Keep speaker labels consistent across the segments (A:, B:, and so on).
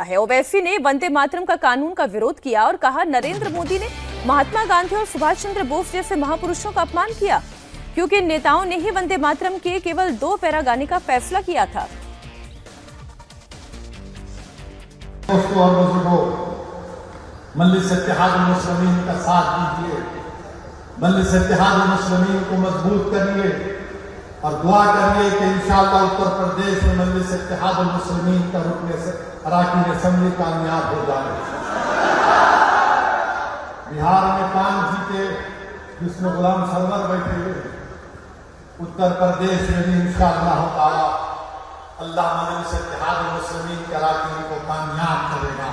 A: है। ओवैसी ने वंदे मातरम का कानून का विरोध किया और कहा नरेंद्र मोदी ने महात्मा गांधी और सुभाष चंद्र बोस जैसे महापुरुषों का अपमान किया, क्योंकि इन नेताओं ने ही वंदे मातरम के केवल 2 पैरा गाने का फैसला किया था।
B: दोस्तों और बुजुर्गों, मजलिस इत्तेहाद मुस्लिमीन का साथ दीजिए, मजलिस इत्तेहाद मुस्लिमीन को मजबूत करिए और दुआ करिए कि इंशाअल्लाह उत्तर प्रदेश में मजलिस इत्तेहाद मुस्लिमीन का रुकने से अराकीन असेंबली कामयाब हो जाए। बिहार में 5 सीटें जिसमें गुलाम सरवर बैठे हुए, उत्तर प्रदेश में भी इंशाअल्लाह ताला अल्लाह मजलिस इत्तेहाद मुस्लिमीन के अराकीन को कामयाब करेगा।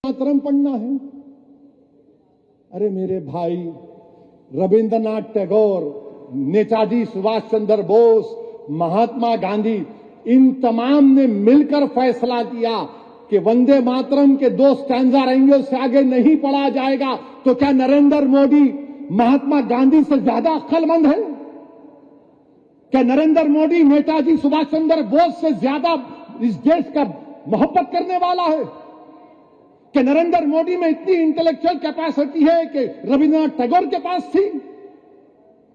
C: मातरम पढ़ना है। अरे मेरे भाई, रविंद्रनाथ टैगोर, नेताजी सुभाष चंद्र बोस, महात्मा गांधी, इन तमाम ने मिलकर फैसला किया कि वंदे मातरम के 2 स्टैंजा रहेंगे, उससे आगे नहीं पढ़ा जाएगा। तो क्या नरेंद्र मोदी महात्मा गांधी से ज्यादा अक्लमंद है? क्या नरेंद्र मोदी नेताजी सुभाष चंद्र बोस से ज्यादा इस देश का मोहब्बत करने वाला है? क्या नरेंद्र मोदी में इतनी इंटेलेक्चुअल कैपेसिटी है कि रविंद्रनाथ टैगोर के पास थी?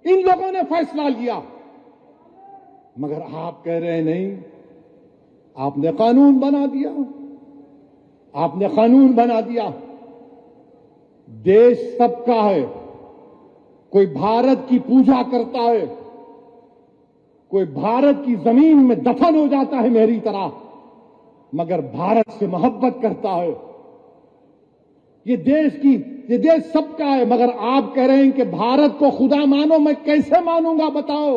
C: इन लोगों ने फैसला लिया, मगर आप कह रहे नहीं, आपने कानून बना दिया, आपने कानून बना दिया। देश सबका है, कोई भारत की पूजा करता है, कोई भारत की जमीन में दफन हो जाता है मेरी तरह, मगर भारत से मोहब्बत करता है। ये देश सबका है, मगर आप कह रहे हैं कि भारत को खुदा मानो। मैं कैसे मानूंगा बताओ?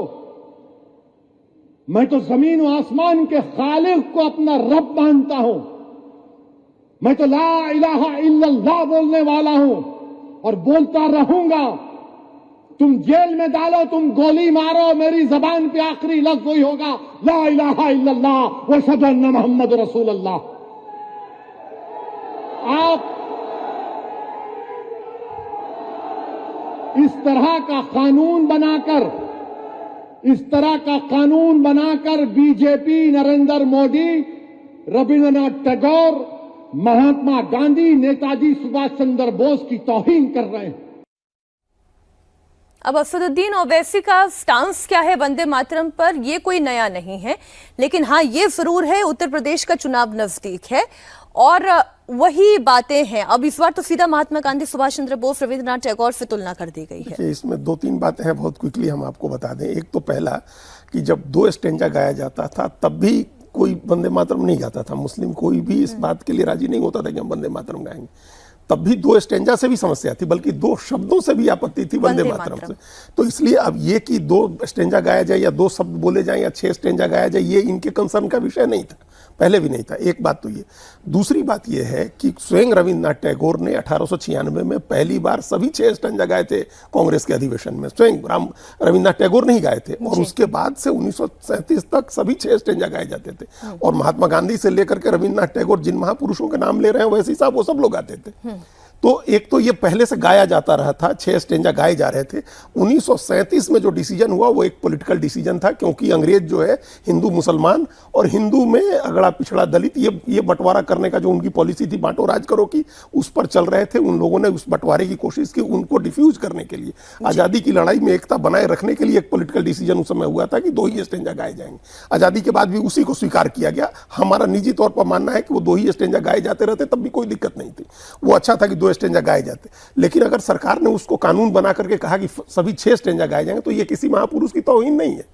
C: मैं तो जमीन और आसमान के खालिक को अपना रब मानता हूं। मैं तो ला इलाहा इल्लल्लाह बोलने वाला हूं और बोलता रहूंगा। तुम जेल में डालो, तुम गोली मारो, मेरी जबान पे आखिरी लफ्ज वही होगा, ला इलाहा इल्लल्लाह व अशहदु अन्ना मुहम्मद रसूलुल्लाह। आप इस तरह का कानून बनाकर बीजेपी, नरेंद्र मोदी, रविंद्रनाथ टैगोर, महात्मा गांधी, नेताजी सुभाष चंद्र बोस की तौहीन कर रहे हैं।
A: अब असदुद्दीन ओवैसी का स्टांस क्या है वंदे मातरम पर, यह कोई नया नहीं है, लेकिन हाँ ये जरूर है उत्तर प्रदेश का चुनाव नजदीक है और वही बातें हैं। अब इस बार तो सीधा महात्मा गांधी, सुभाष चंद्र बोस, रविंद्रनाथ टैगोर से तुलना कर दी गई है।
D: इसमें 2-3 बातें हैं, बहुत क्विकली हम आपको बता दें। एक तो पहला कि जब 2 स्टेंजा गाया जाता था तब भी कोई वंदे मातरम नहीं गाता था। मुस्लिम कोई भी इस बात के लिए राजी नहीं होता था कि हम वंदे मातरम गाएंगे। तब भी 2 स्टेंजा से भी समस्या थी, बल्कि 2 शब्दों से भी आपत्ति थी वंदे मातरम से। तो इसलिए अब ये कि 2 स्टेंजा गाया जाए या 2 शब्द बोले जाएं या 6 स्टेंजा गाया जाए, ये इनके कंसर्न का विषय नहीं था, पहले भी नहीं था। एक बात तो ये। दूसरी बात ये है कि स्वयं रविन्द्रनाथ टैगोर ने 1896 में पहली बार सभी 6 स्टेंजा गाए थे कांग्रेस के अधिवेशन में। स्वयं रविन्द्रनाथ टैगोर नहीं गाए थे और उसके बाद से 1937 तक सभी 6 स्टेंजा गाए जाते थे। और महात्मा गांधी से लेकर के रविन्द्रनाथ टैगोर जिन महापुरुषों के नाम ले रहे हैं वैसे साहब वो सब लोग गाते थे। तो एक तो ये पहले से गाया जाता रहा था, 6 स्टेंजा गाए जा रहे थे। 1937 में जो डिसीजन हुआ वो एक पॉलिटिकल डिसीजन था, क्योंकि अंग्रेज जो है हिंदू मुसलमान और हिंदू में अगड़ा पिछड़ा दलित ये बंटवारा करने का जो उनकी पॉलिसी थी, बांटो राज करो की, उस पर चल रहे थे। उन लोगों ने उस बंटवारे की कोशिश की, उनको डिफ्यूज करने के लिए, आज़ादी की लड़ाई में एकता बनाए रखने के लिए एक पॉलिटिकल डिसीजन उस समय हुआ था कि 2 ही स्टेंजा गाए जाएंगे। आज़ादी के बाद भी उसी को स्वीकार किया गया। हमारा निजी तौर पर मानना है कि वो 2 ही स्टेंजा गाए जाते रहते तब भी कोई दिक्कत नहीं थी, वो अच्छा था कि 2 स्टेंजा गाए जाते। लेकिन अगर सरकार ने उसको कानून बना करके कहा कि सभी 6 स्टेंजा गाए जाएंगे तो ये किसी महापुरुष की तौहीन नहीं है।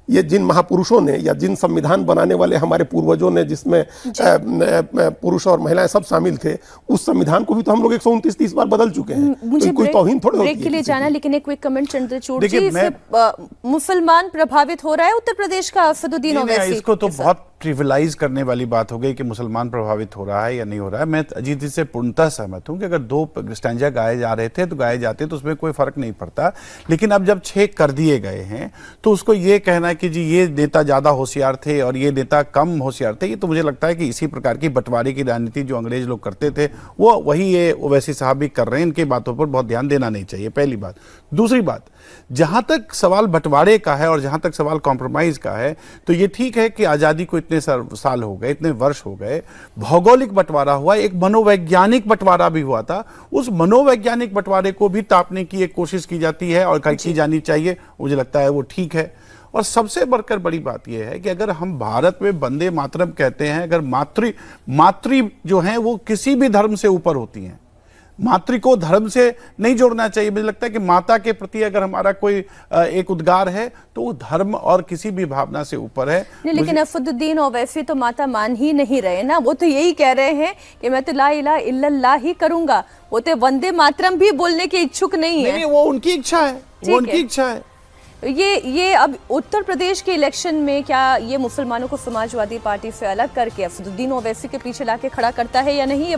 D: ये जिन महापुरुषों ने या जिन संविधान बनाने वाले हमारे पूर्वजों ने, जिसमें पुरुष और महिलाएं सब शामिल थे, उस संविधान को भी तो हम लोग 129-30 बार बदल चुके हैं।
A: मुझे
D: कोई तौहीन थोड़ी होती है।
A: ब्रेक के लिए जाना, लेकिन एक क्विक कमेंट चंद्रचूड़ जी, इससे मुसलमान प्रभावित हो रहा है उत्तर प्रदेश का असदुद्दीन ओवैसी?
E: इसको तो बहुत ट्रिविलाइज करने वाली बात हो गई कि मुसलमान प्रभावित हो रहा है या नहीं हो रहा है। मैं अजीत जी से पूर्णतः सहमत हूं कि अगर 2 स्टैंजा गाए जा रहे थे तो गाए जाते तो उसमें कोई फर्क नहीं पड़ता। लेकिन अब जब 6 कर दिए गए हैं तो उसको ये कहना है कि जी ये नेता ज्यादा होशियार थे और ये नेता कम होशियार थे, ये तो मुझे लगता है कि इसी प्रकार की बंटवारे की राजनीति जो अंग्रेज लोग करते थे वो वही ये ओवैसी साहब भी कर रहे हैं। इनकी बातों पर बहुत ध्यान देना नहीं चाहिए, पहली बात। दूसरी बात, जहां तक सवाल बंटवारे का है और जहां तक सवाल कॉम्प्रोमाइज का है, तो ये ठीक है कि आजादी को इतने इतने साल हो गए, इतने वर्ष हो गए, भौगोलिक बंटवारा हुआ, एक मनोवैज्ञानिक बंटवारा भी हुआ था, उस मनोवैज्ञानिक बंटवारे को भी तापने की एक कोशिश की जाती है और की जानी चाहिए। मुझे लगता है वो ठीक है। और सबसे बढ़कर बड़ी बात यह है कि अगर हम भारत में वंदे मातरम कहते हैं, अगर मातृ जो हैं वो किसी भी धर्म से ऊपर होती हैं, मातृ को धर्म से नहीं जोड़ना चाहिए। मुझे लगता है कि माता के प्रति अगर हमारा कोई एक उद्गार है तो वो धर्म और किसी भी भावना से ऊपर है।
A: नहीं, लेकिन असदुद्दीन ओवैसी तो माता मान ही नहीं रहे ना, वो तो यही कह रहे हैं कि मैं तो ला इलाहा इल्लल्लाह ही करूंगा, वो तो वंदे मातरम भी बोलने के इच्छुक नहीं है।
E: नहीं, वो उनकी इच्छा है, वो उनकी इच्छा है।
A: ये अब उत्तर प्रदेश के इलेक्शन में क्या ये मुसलमानों को समाजवादी पार्टी से अलग करके असदुद्दीन ओवैसी के पीछे लाके खड़ा करता है या नहीं, ये